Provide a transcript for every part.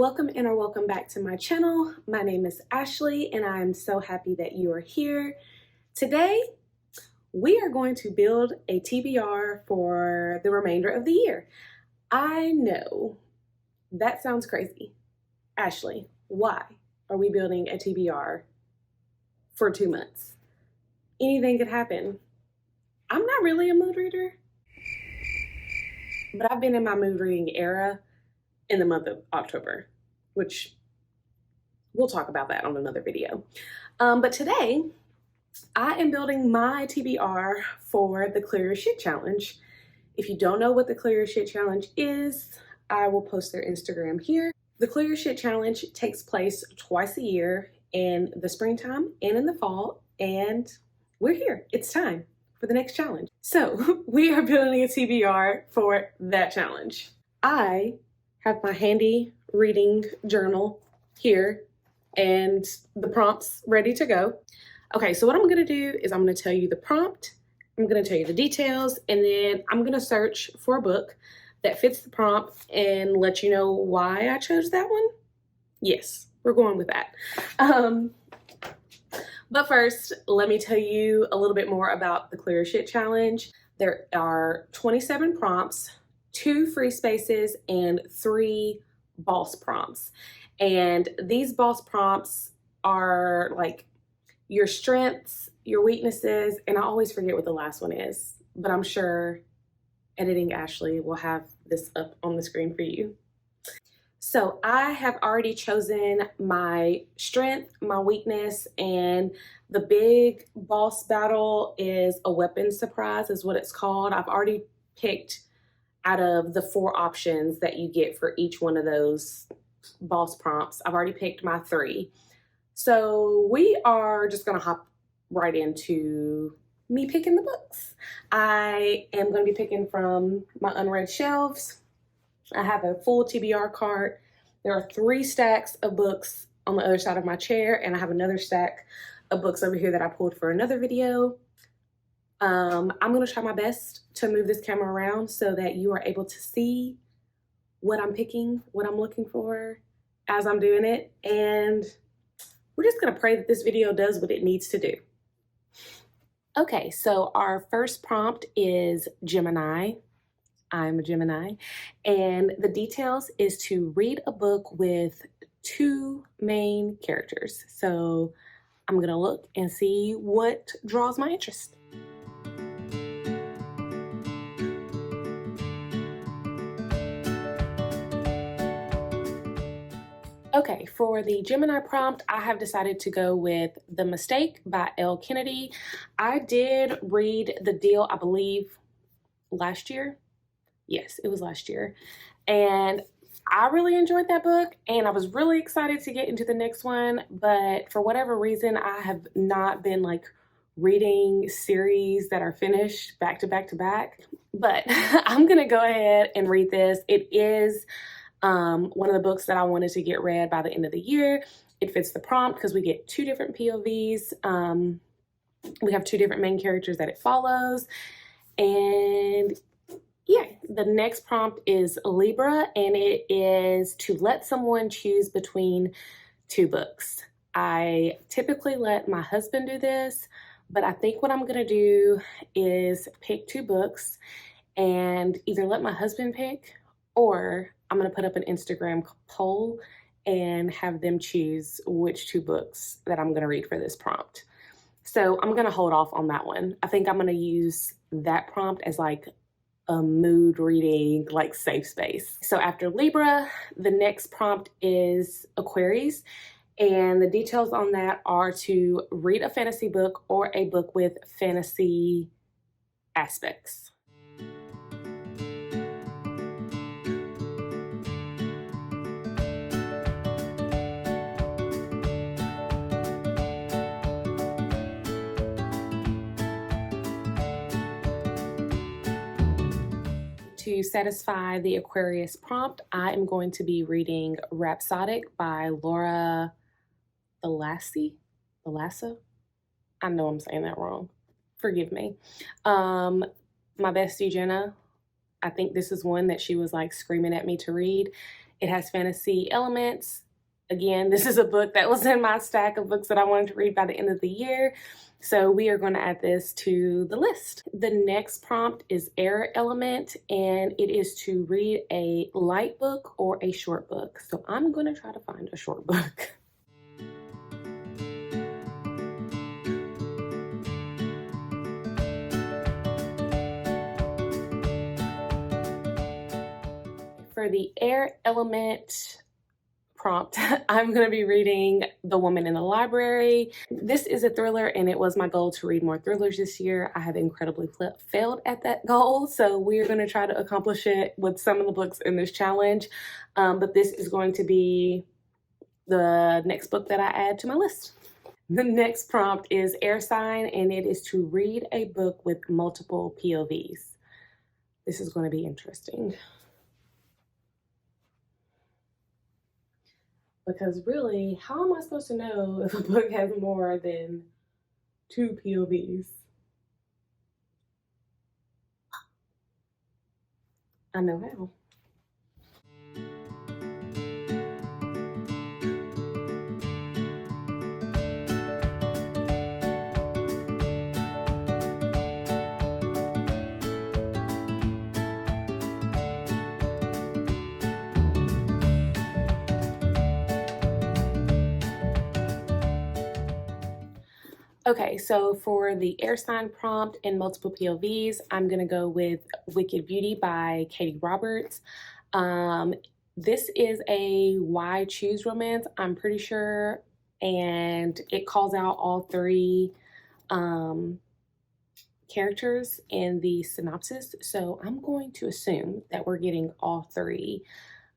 Welcome or welcome back to my channel. My name is Ashley and I'm so happy that you are here. Today, we are going to build a TBR for the remainder of the year. I know that sounds crazy. Ashley, why are we building a TBR for 2 months? Anything could happen. I'm not really a mood reader, but I've been in my mood reading era in the month of October, which we'll talk about that on another video. But today, I am building my TBR for the ClearUrShit challenge. If you don't know what the ClearUrShit challenge is, I will post their Instagram here. The ClearUrShit challenge takes place twice a year in the springtime and in the fall, and we're here. It's time for the next challenge. So we are building a TBR for that challenge. I have my handy reading journal here and the prompts ready to go. Okay, so what I'm gonna do is I'm gonna tell you the prompt, I'm gonna tell you the details, and then I'm gonna search for a book that fits the prompt and let you know why I chose that one. Yes, we're going with that. But first, let me tell you a little bit more about the ClearUrShit challenge. There are 27 prompts, 2 free spaces, and 3 boss prompts. And these boss prompts are like your strengths, your weaknesses, and I always forget what the last one is, but I'm sure editing Ashley will have this up on the screen for you. So I have already chosen my strength, my weakness, and the big boss battle is a weapon surprise is what it's called. I've already picked out of the 4 options that you get for each one of those boss prompts. I've already picked my 3. So we are just gonna hop right into me picking the books. I am gonna be picking from my unread shelves. I have a full TBR cart. There are 3 stacks of books on the other side of my chair, and I have another stack of books over here that I pulled for another video. I'm gonna try my best to move this camera around so that you are able to see what I'm picking, what I'm looking for as I'm doing it. And we're just gonna pray that this video does what it needs to do. Okay, so our first prompt is Gemini. I'm a Gemini. And the details is to read a book with 2 main characters. So I'm gonna look and see what draws my interest. Okay, for the Gemini prompt, I have decided to go with The Mistake by L. Kennedy. I did read The Deal, I believe, last year. Yes, it was last year. And I really enjoyed that book, and I was really excited to get into the next one, but for whatever reason, I have not been like reading series that are finished back to back to back. But I'm gonna go ahead and read this. It is one of the books that I wanted to get read by the end of the year. It fits the prompt because we get 2 different POVs. We have 2 different main characters that it follows. And yeah, the next prompt is Libra, and it is to let someone choose between 2 books. I typically let my husband do this, but I think what I'm gonna do is pick 2 books and either let my husband pick, or I'm gonna put up an Instagram poll and have them choose which 2 books that I'm gonna read for this prompt. So I'm gonna hold off on that one. I think I'm gonna use that prompt as like a mood reading, like safe space. So after Libra, the next prompt is Aquarius. And the details on that are to read a fantasy book or a book with fantasy aspects. To satisfy the Aquarius prompt, I am going to be reading Rhapsodic by Laura Balassi. I know I'm saying that wrong. Forgive me. My bestie Jenna, I think this is one that she was like screaming at me to read. It has fantasy elements. Again, this is a book that was in my stack of books that I wanted to read by the end of the year. So we are going to add this to the list. The next prompt is air element, and it is to read a light book or a short book. So I'm going to try to find a short book. For the air element prompt, I'm going to be reading The Woman in the Library. This is a thriller, and it was my goal to read more thrillers this year. I have incredibly failed at that goal, so we're going to try to accomplish it with some of the books in this challenge. But this is going to be the next book that I add to my list. The next prompt is air sign, and it is to read a book with multiple POVs. This is going to be interesting. Because really, how am I supposed to know if a book has more than 2 POVs? I know how. Okay, so for the air sign prompt and multiple POVs, I'm gonna go with Wicked Beauty by Katie Roberts. This is a why choose romance, I'm pretty sure, and it calls out all 3 characters in the synopsis. So I'm going to assume that we're getting all 3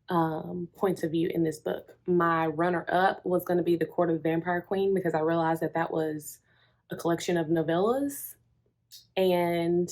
points of view in this book. My runner-up was going to be The Court of the Vampire Queen, because I realized that that was a collection of novellas, and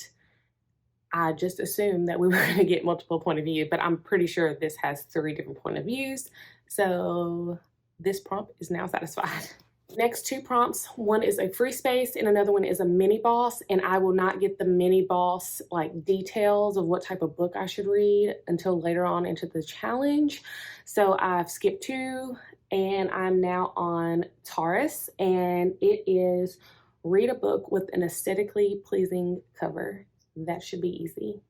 I just assumed that we were going to get multiple point of view, but I'm pretty sure this has 3 different point of views, so this prompt is now satisfied. Next 2 prompts, one is a free space and another one is a mini boss, and I will not get the mini boss like details of what type of book I should read until later on into the challenge. So I've skipped 2 and I'm now on Taurus, and it is read a book with an aesthetically pleasing cover. That should be easy.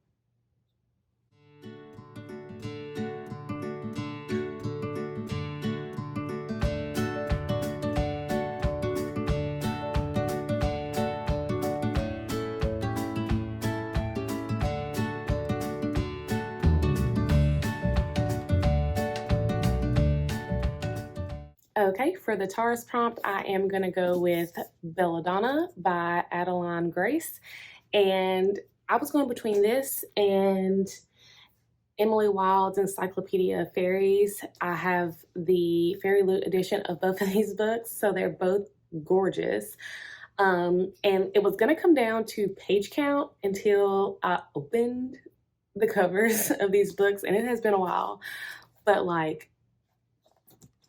Okay, for the Taurus prompt, I am going to go with Belladonna by Adeline Grace. And I was going between this and Emily Wilde's Encyclopedia of Fairies. I have the Fairy Loot edition of both of these books, so they're both gorgeous. And it was going to come down to page count until I opened the covers of these books, and it has been a while. But like,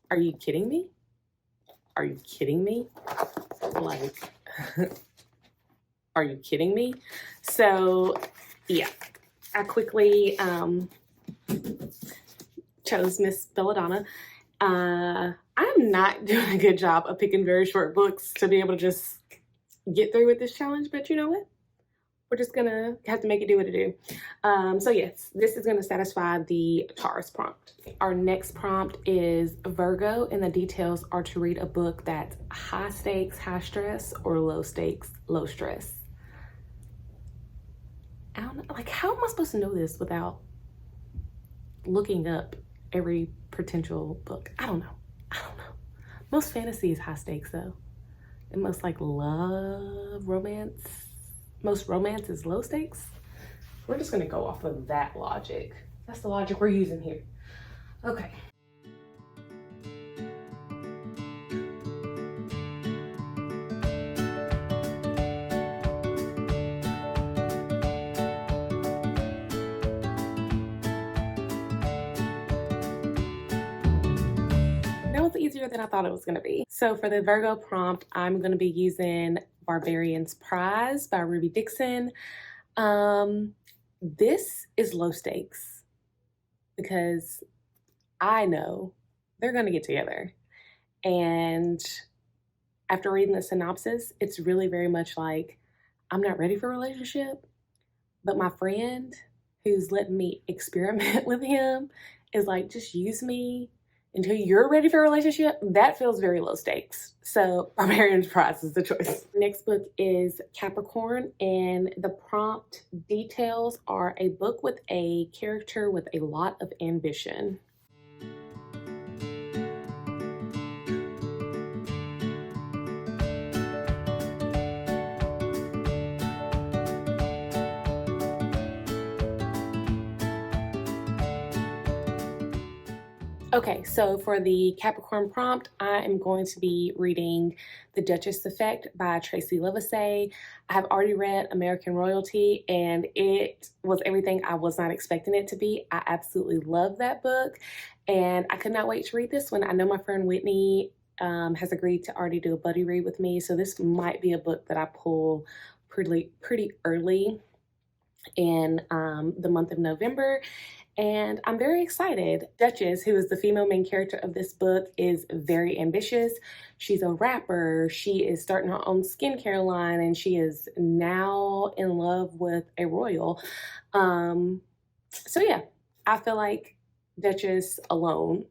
are you kidding me? Are you kidding me? Like, are you kidding me? So, yeah, I quickly chose Miss Belladonna. I'm not doing a good job of picking very short books to be able to just get through with this challenge, but you know what? We're just gonna have to make it do what it do. So yes, this is gonna satisfy the Taurus prompt. Our next prompt is Virgo, and the details are to read a book that's high stakes, high stress, or low stakes, low stress. I don't know, like, how am I supposed to know this without looking up every potential book? I don't know. Most fantasy is high stakes though. And most like love, romance, most romance is low stakes. We're just gonna go off of that logic. That's the logic we're using here. Okay. That was easier than I thought it was gonna be. So for the Virgo prompt, I'm gonna be using Barbarian's Prize by Ruby Dixon. This is low stakes because I know they're going to get together. And after reading the synopsis, it's really very much like, I'm not ready for a relationship, but my friend who's letting me experiment with him is like, just use me until you're ready for a relationship. That feels very low stakes. So Barbarian's Prize is the choice. Next book is Capricorn, and the prompt details are a book with a character with a lot of ambition. Okay, so for the Capricorn prompt, I am going to be reading The Duchess Effect by Tracy Livesay. I have already read American Royalty, and it was everything I was not expecting it to be. I absolutely love that book, and I could not wait to read this one. I know my friend Whitney has agreed to already do a buddy read with me, so this might be a book that I pull pretty early in the month of November. And I'm very excited. Duchess, who is the female main character of this book, is very ambitious. She's a rapper. She is starting her own skincare line, and she is now in love with a royal. So yeah, I feel like Duchess alone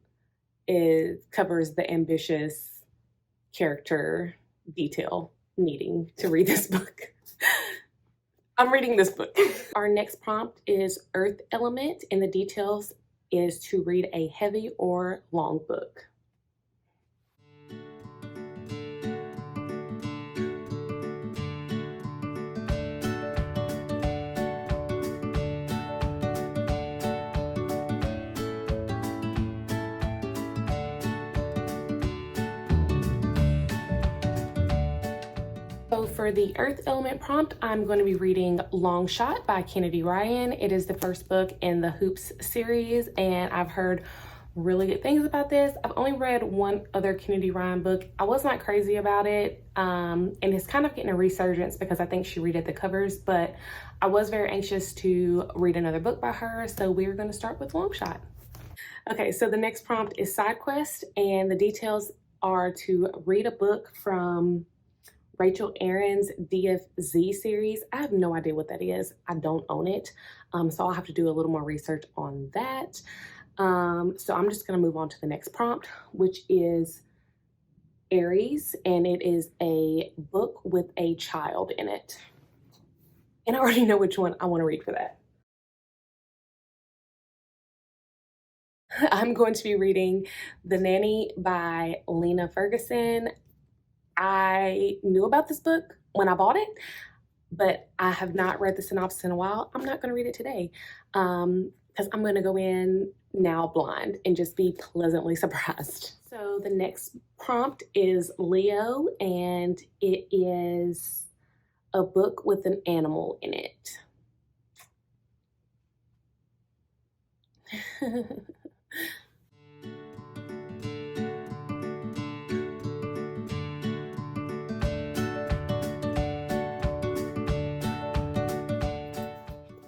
covers the ambitious character detail needing to read this book. I'm reading this book. Our next prompt is Earth Element, and the details is to read a heavy or long book. So for the Earth Element prompt, I'm going to be reading Long Shot by Kennedy Ryan. It is the first book in the Hoops series, and I've heard really good things about this. I've only read one other Kennedy Ryan book. I was not crazy about it, and it's kind of getting a resurgence because I think she redid the covers, but I was very anxious to read another book by her, so we're going to start with Long Shot. Okay, so the next prompt is Side Quest, and the details are to read a book from Rachel Aaron's DFZ series. I have no idea what that is. I don't own it. So I'll have to do a little more research on that. So I'm just going to move on to the next prompt, which is Aries, and it is a book with a child in it. And I already know which one I want to read for that. I'm going to be reading The Nanny by Lena Ferguson. I knew about this book when I bought it, but I have not read the synopsis in a while. I'm not going to read it today because I'm going to go in now blind and just be pleasantly surprised. So the next prompt is Leo, and it is a book with an animal in it.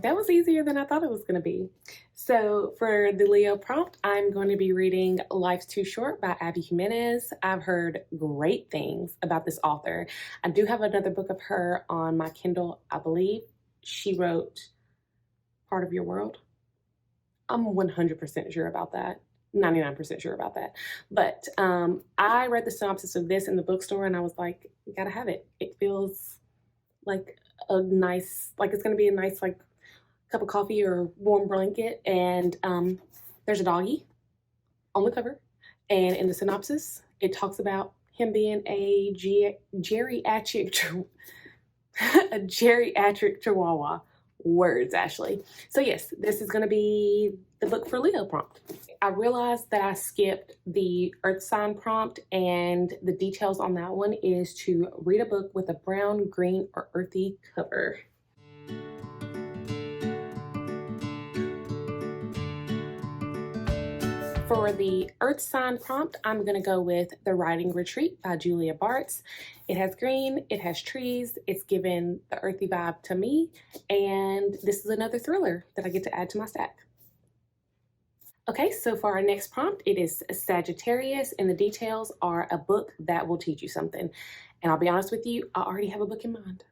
That was easier than I thought it was going to be. So for the Leo prompt, I'm going to be reading Life's Too Short by Abby Jimenez. I've heard great things about this author. I do have another book of her on my Kindle, I believe. She wrote Part of Your World. I'm 100% sure about that. 99% sure about that. But I read the synopsis of this in the bookstore, and I was like, you gotta have it. It feels like a nice, like it's gonna be a nice, like, cup of coffee or warm blanket, and there's a doggy on the cover, and in the synopsis it talks about him being a geriatric chihuahua. Words, Ashleigh. So yes, this is going to be the book for Leo prompt. I realized that I skipped the earth sign prompt, and the details on that one is to read a book with a brown, green, or earthy cover. For the earth sign prompt, I'm going to go with The Riding Retreat by Julia Bartz. It has green, it has trees, it's given the earthy vibe to me, and this is another thriller that I get to add to my stack. Okay, so for our next prompt, it is Sagittarius, and the details are a book that will teach you something. And I'll be honest with you, I already have a book in mind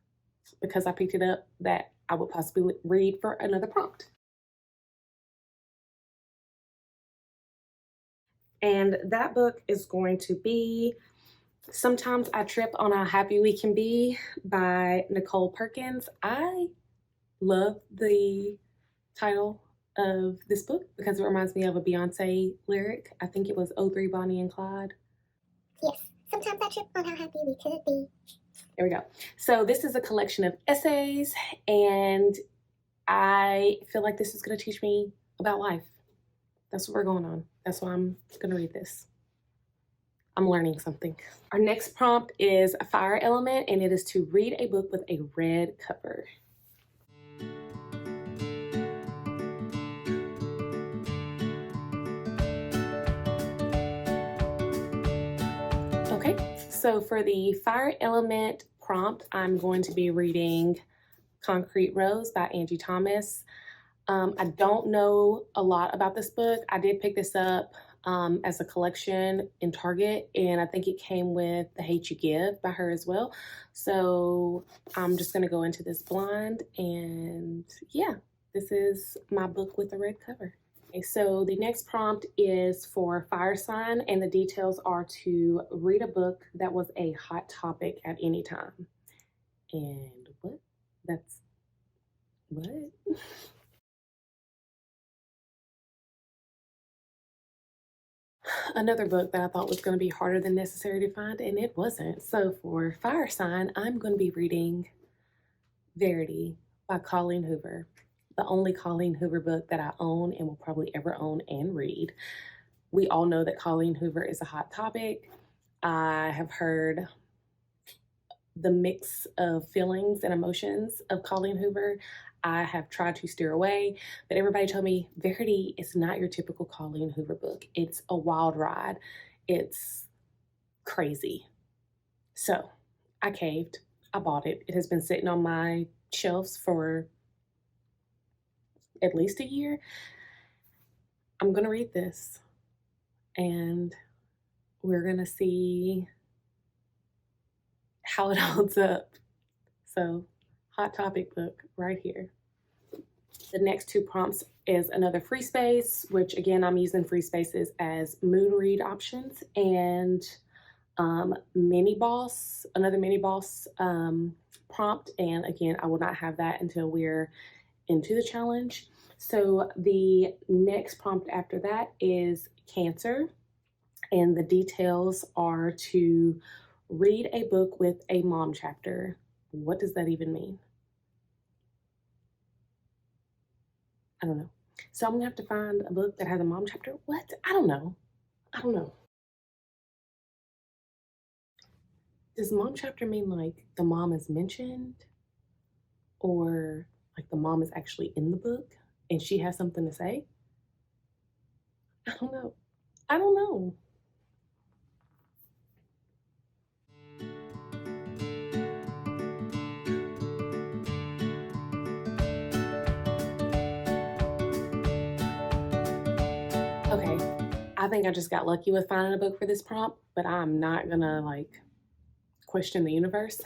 because I picked it up that I would possibly read for another prompt. And that book is going to be Sometimes I Trip on How Happy We Can Be by Nicole Perkins. I love the title of this book because it reminds me of a Beyonce lyric. I think it was "Oh3 Bonnie and Clyde." Yes, sometimes I trip on how happy we could be. There we go. So this is a collection of essays, and I feel like this is going to teach me about life. That's what we're going on. That's why I'm going to read this. I'm learning something. Our next prompt is a fire element, and it is to read a book with a red cover. Okay, so for the fire element prompt, I'm going to be reading Concrete Rose by Angie Thomas. I don't know a lot about this book. I did pick this up as a collection in Target, and I think it came with The Hate You Give by her as well. So I'm just going to go into this blind, and yeah, this is my book with a red cover. Okay, so the next prompt is for fire sign, and the details are to read a book that was a hot topic at any time. And what? That's what? Another book that I thought was going to be harder than necessary to find, and it wasn't. So for fire sign, I'm going to be reading Verity by Colleen Hoover, the only Colleen Hoover book that I own and will probably ever own and read. We all know that Colleen Hoover is a hot topic. I have heard the mix of feelings and emotions of Colleen Hoover. I have tried to steer away, but everybody told me Verity is not your typical Colleen Hoover book. It's a wild ride. It's crazy. So I caved. I bought it. It has been sitting on my shelves for at least a year. I'm going to read this, and we're going to see how it holds up. So, hot topic book right here. The next two prompts is another free space, which again, I'm using free spaces as mood read options, and mini boss, another mini boss prompt. And again, I will not have that until we're into the challenge. So the next prompt after that is Cancer, and the details are to read a book with a mom chapter. What does that even mean? I don't know. So I'm gonna have to find a book that has a mom chapter. What? I don't know. I don't know. Does mom chapter mean like the mom is mentioned, or like the mom is actually in the book and she has something to say? I don't know. I don't know. Okay, I think I just got lucky with finding a book for this prompt, but I'm not gonna like question the universe.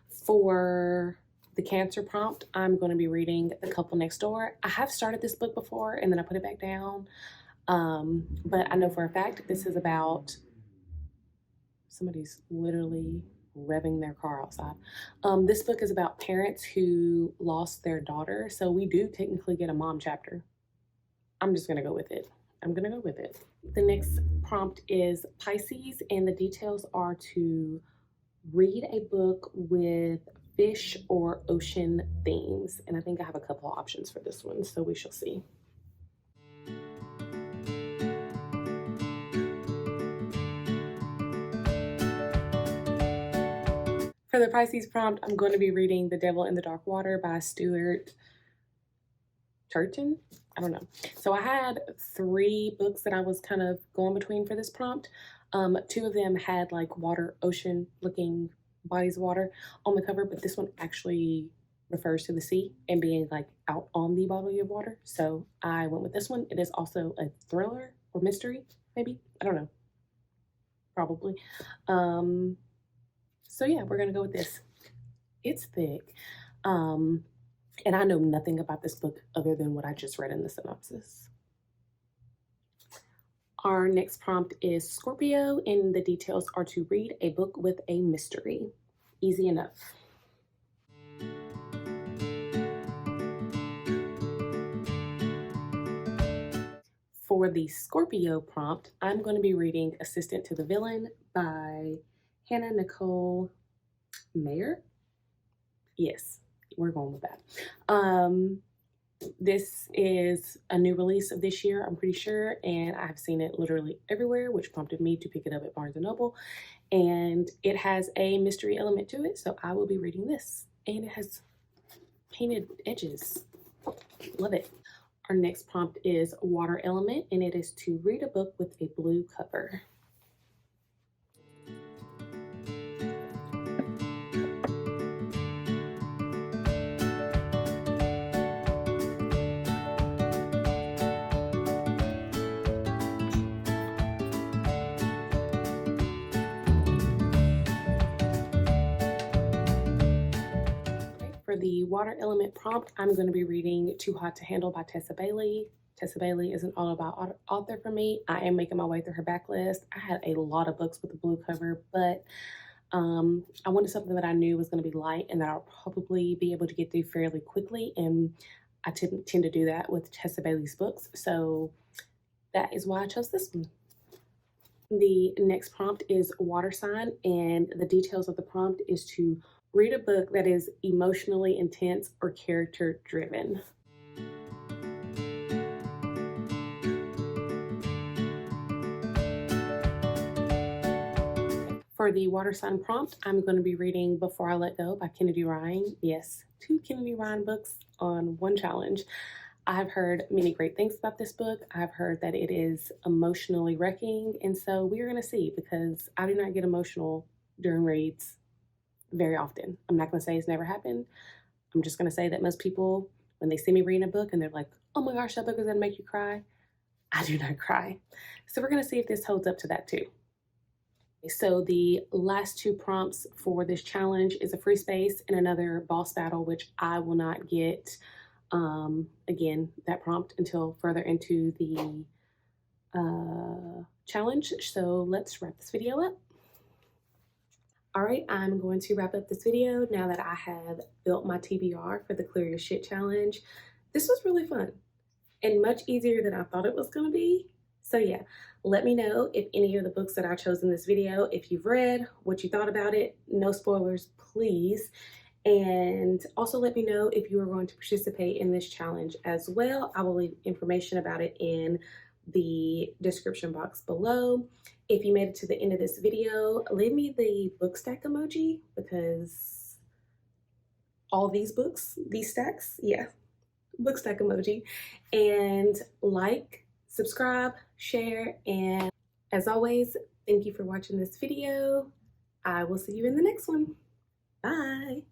For the Cancer prompt, I'm going to be reading The Couple Next Door. I have started this book before and then I put it back down. But I know for a fact this is about somebody's literally revving their car outside. This book is about parents who lost their daughter. So we do technically get a mom chapter. I'm just going to go with it. I'm going to go with it. The next prompt is Pisces, and the details are to read a book with fish or ocean themes. And I think I have a couple of options for this one, so we shall see. For the Pisces prompt, I'm going to be reading The Devil in the Dark Water by Stuart Turton. I don't know. So I had 3 books that I was kind of going between for this prompt. 2 of them had like water, ocean looking bodies of water on the cover, but this one actually refers to the sea and being like out on the body of water. So I went with this one. It is also a thriller or mystery, maybe. I don't know. Probably. So yeah, we're gonna go with this. It's thick. And I know nothing about this book other than what I just read in the synopsis. Our next prompt is Scorpio, and the details are to read a book with a mystery. Easy enough. For the Scorpio prompt, I'm going to be reading Assistant to the Villain by Hannah Nicole Mayer. Yes, we're going with that. This is a new release of this year, I'm pretty sure, and I've seen it literally everywhere, which prompted me to pick it up at Barnes & Noble. And it has a mystery element to it, so I will be reading this. And it has painted edges. Love it. Our next prompt is Water Element, and it is to read a book with a blue cover. For the water element prompt, I'm going to be reading Too Hot to Handle by Tessa Bailey. Tessa Bailey is an all about author for me. I am making my way through her backlist. I had a lot of books with a blue cover, but I wanted something that I knew was going to be light and that I'll probably be able to get through fairly quickly. And I tend to do that with Tessa Bailey's books. So that is why I chose this one. The next prompt is Water Sign, and the details of the prompt is to read a book that is emotionally intense or character driven. For the water sign prompt, I'm going to be reading Before I Let Go by Kennedy Ryan. Yes, 2 Kennedy Ryan books on one challenge. I've heard many great things about this book. I've heard that it is emotionally wrecking, and so we're going to see, because I do not get emotional during reads very often. I'm not going to say it's never happened. I'm just going to say that most people, when they see me reading a book and they're like, oh my gosh, that book is going to make you cry, I do not cry. So we're going to see if this holds up to that too. So the last 2 prompts for this challenge is a free space and another boss battle, which I will not get, again, that prompt until further into the challenge. So let's wrap this video up. All right, I'm going to wrap up this video now that I have built my TBR for the Clear Your Shit challenge. This was really fun and much easier than I thought it was going to be. So yeah, let me know if any of the books that I chose in this video, if you've read, what you thought about it. No spoilers, please. And also let me know if you are going to participate in this challenge as well. I will leave information about it in the description box below. If you made it to the end of this video, leave me the book stack emoji, because all these books, these stacks, yeah, book stack emoji. And like, subscribe, share, and as always, thank you for watching this video. I will see you in the next one. Bye.